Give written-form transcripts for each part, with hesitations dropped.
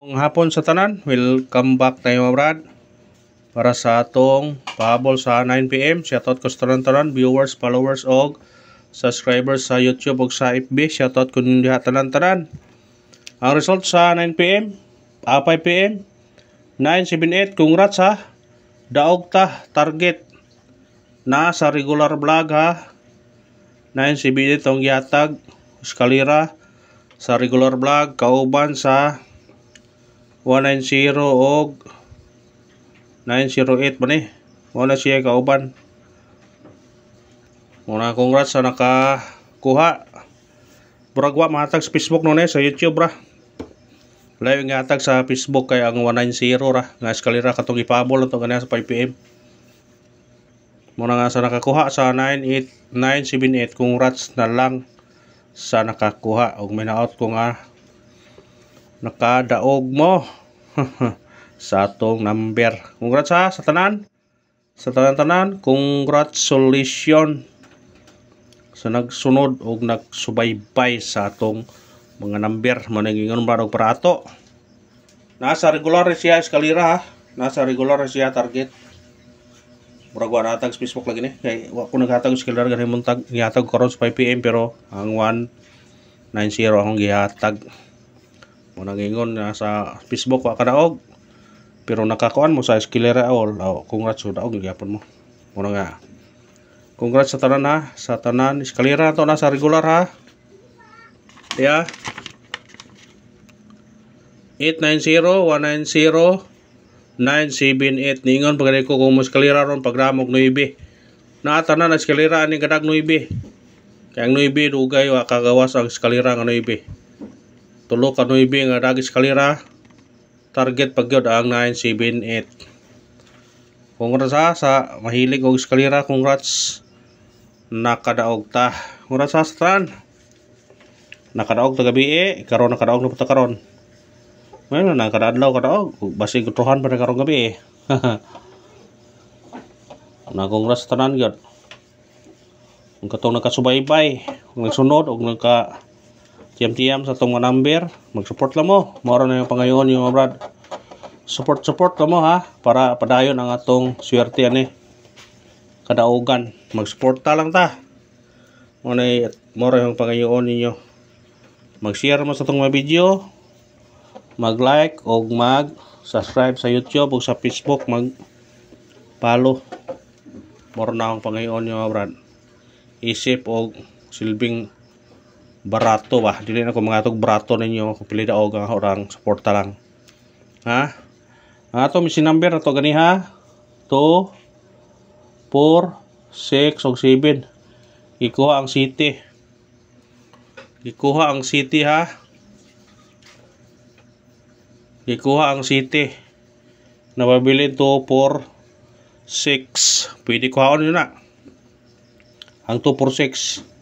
Ngayong hapon sa tanan, welcome back tayo mga brad para sa atong pahabol sa 9 PM. Shoutout ko sa tanan viewers, followers og subscribers sa YouTube og sa FB. Shoutout ko ninyo diha tanan. Ang result sa 9 PM, 5 PM 978. Congrats ha. Daog ta target na sa regular vlog ha. 978 tong gihatag eskalera sa regular vlog kauban sa 190 og 908 ba ni? Muna siya kauban. Muna congrats sa nakakuha. Buragwa mahatag sa Facebook no sa YouTube ra. Live nga hatag sa Facebook kay ang 190 ra nga eskalera katong ipabol na to kanina sa 5 PM. Muna nga sa nakakuha sa 978. Congrats na lang sa nakakuha og may na-out ko nga nakadaog mo sa atong number. Congrats ha sa tanan. Sa tanan congratulations sa nagsunod og nagsubaybay sa atong mga number. Manangingon ba og para ato. Nasa regular siya eskalera ha. Nasa regular siya target. Murag wa natag sa Facebook lagi ni. Kay wa ko naghatag eskalera ganay muntag gihatag karon sa 5 PM pero ang 190 akong gihatag. Muna ngingon na sa Facebook wa kadaog pero nakakuan mo sa eskalera all. Congrats sa daog gyapon mo. Muna nga congrats sa tanan ha, sa tanan eskalera to na sa regular ha. Yeah. 890 190 978 ningon pagani ko kung mo eskalera ron pagramog 9. Na tanan eskalera ani gadag 9. Kay ang 9 dugay wa kagawas ang eskalera nga 9. Tulo ka 9 nga dag eskalera target pagyod ang 978. Congrats ha sa mahilig og eskalera. Congrats nakadaog ta. Congrats sa tanan nakadaog ta gabi karon nakadaog na puta karon. Mayroon na kadadlaw kadaog basig gutuhan pa karon gabi na congrats tanan gyud kung katong nakasubaybay kung nagsunod og nagka tiyam-tiyam sa itong mga number, mag-support lang mo. Mara na yung pangayon yung mga brad. Support lang mo ha. Para padayon ang atong swerte ani. Kadaugan. Mag-support ta lang ta. Mara yung pangayon ninyo. Mag-share mo sa itong mga video. Mag-like o mag-subscribe sa YouTube o sa Facebook. Mag-follow. Mara na ang pangayon yung mga brad. Isip o silbing barato ba, dili na ko mga tog barato ninyo kung pili daog ang orang suporta lang ha. Ang ato misi number na to gani ha 2 4 6 og 7 ikuha ang city ha, ikuha ang city nababilin 2 4 6 pwede kuhaon yun na ang 2 4 6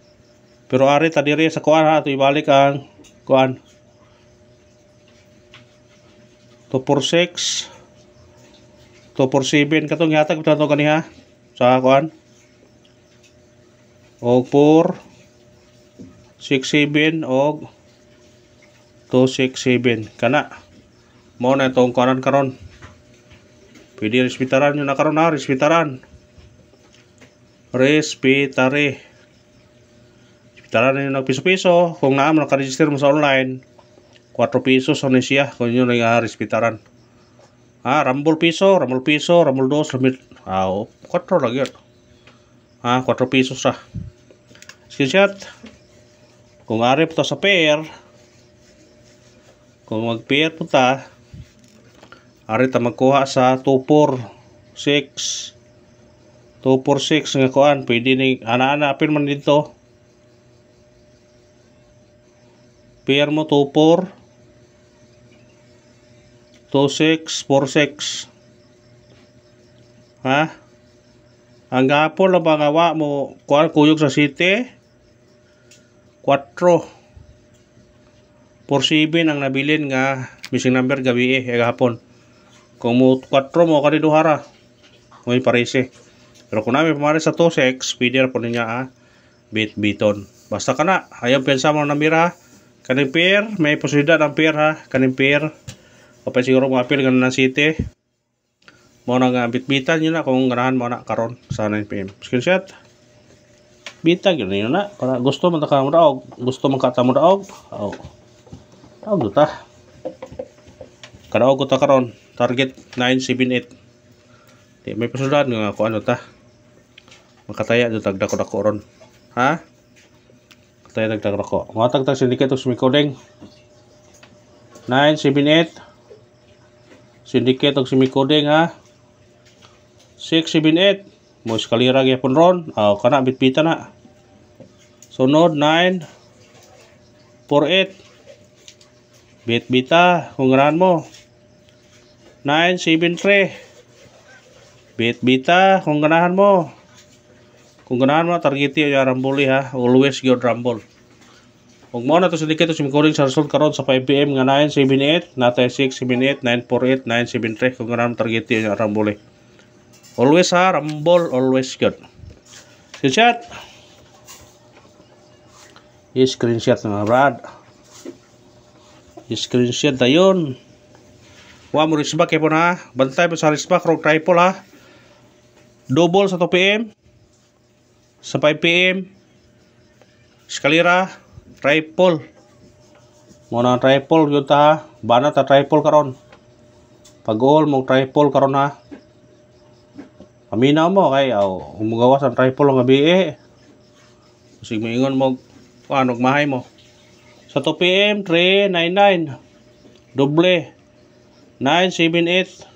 pero ari ta diri sa kuan ha, ito ibalik ang kuan 246 247 katong yatag ito kaniha sa kuan og 467 og 267 kana mo na itong kuanan karon pwede respetaran nyo na karon ha, respetaran tara na yung nagpiso-piso. Kung naam nakaregister mo sa online 4 pesos so siya kung yun na respetaran ha. Rambol piso, rambol 2 4 lang yun ha, 4 pesos ha. Screenshot kung ari po sa pair, kung mag pair po ta ari ta magkuha sa 246 nga kuan pwede ni ana-ana apin man dito pair mo 24 26 46 ha. Ang gapon lang ba ngawa mo kuan kuyog sa city 4 47 ang nabilin nga missing number gabi gapon. Kung mo 4 mo kani duhara may parese pero kung namin pamari sa 26 pwede ra po niya bit-biton basta kana ayaw pensa mo na mira. Kaning pair, may posibilidad ang pair ha. Kaning pair, Kapag siguro mga apil ganun ng city. Mo na nga bitbitan yun na kung ganahan mo na karon sa 9 PM. Screenshot. Bitag yun na. Para gusto man ka mo daog. Gusto man ka mo daog. Oh. Daog ta. Kadaog ko ta karon. Target 978. Di may pasundan nga kung ano ta. Makataya do tagda ko dako ron. Ha? Kataya tagda ko. Mga tagtag syndicate og sumicoding. 978. Syndicate og sumicoding ha. 678 mo eskalera gyapon ron. Kana bitbita na. Sunod 948. Bitbita kung ganahan mo. 973. Bitbita kung ganahan mo. Kung ganahan mo target yung ramboli ha. Always good rumble. Kung mo na to syndicate og sumicoding sa result karon sa 5 PM nga 978, natay 678, 948, 973 kung ganahan mo target yung ramboli. Always ha, rumble, always good. Screenshot. I-screenshot mga brad. I-screenshot na yun. Huwag mo risbak po na ha. Bantay mo sa risbak, rog triple ha. Double sa 2 PM. Sa 5 PM. Eskalera, triple. Muna triple yun ta ha. Bana ta triple karon. Pag-all mo triple karon ha. Paminaw mo kay umugawas ang triple nga biye. Sig moingon mo paano mahay mo. Sa 2 PM 399 doble 978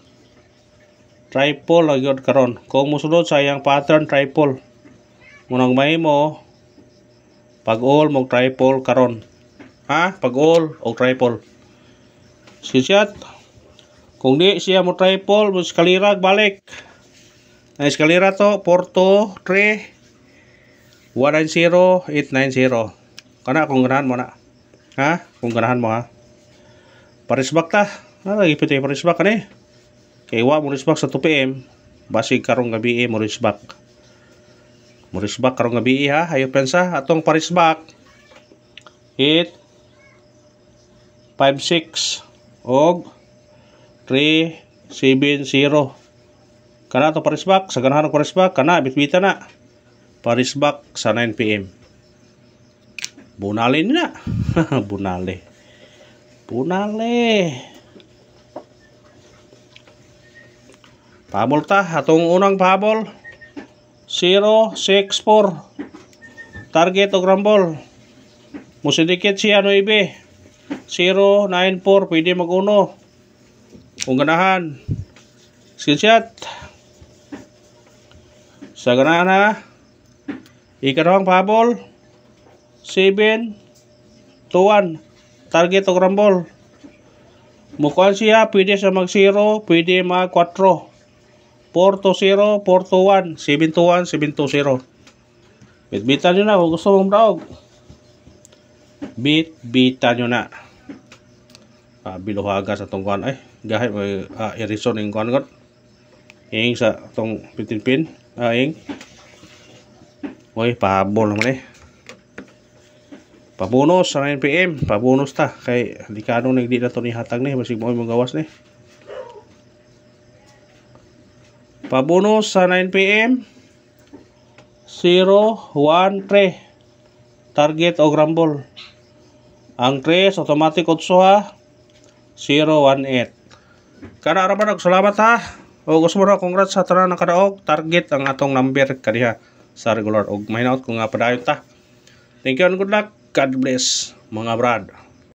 triple agad karon. Kung musulod sa iyang pattern triple. Munang mahay mo pag all mo triple karon. Ha? Pag all o triple. Screenshot. Kung di siya mo triple, mo eskalera balik. Ang eskalera to 423 190 890. Kana kung ganahan mo na. Ha? Kung ganahan mo ha. Parisbak ta. Lagi pito yung parisbak kani. Kay wa mo risbak sa 2 PM. Basig karong gabi mo risbak. Mo risbak karong gabi ha. Hayo pensa atong parisbak 8 5 6 og 370. Kana to parisbak sa ganahan ng parisbak kana bitbita na. Parisbak sa 9 PM. Bunali na. Bunali. Pabol ta atong unang pabol 064. Target og rumble. Musidikit siya 9. 094 pwede mag-uno. Kung ganahan. Screenshot. Sa ganahan ha. Ikarong pabol 7 to 1. Target og rumble. Mukuan siya pwede sa mag 0, pwede mag 4. 4 to 0, 4 to 1, 7 to 1, 7 to 0. Bitbitan nyo na kung gusto mong daog. Bitbitan nyo na. Biluhaga sa tong kuan ay gahay may irison ning kuan got. Ing sa tong pitin-pin. Ing. Oy, pahabol naman eh. Pabonus sa 9 PM. Pabonus ta. Kay likado na hindi na ito ni hatag ni. Masig mo yung gawas ni. Pabonus sa 9 PM. 013. Target o rumble. Ang 3 automatic 8 ha. 018. Kana araman og salamat ha. O gusto mo na congrats sa tanan ng kadaog. Target ang atong number kadiha sa regular og mahinaot ko nga padayon ta. Thank you and good luck. God bless mga brad.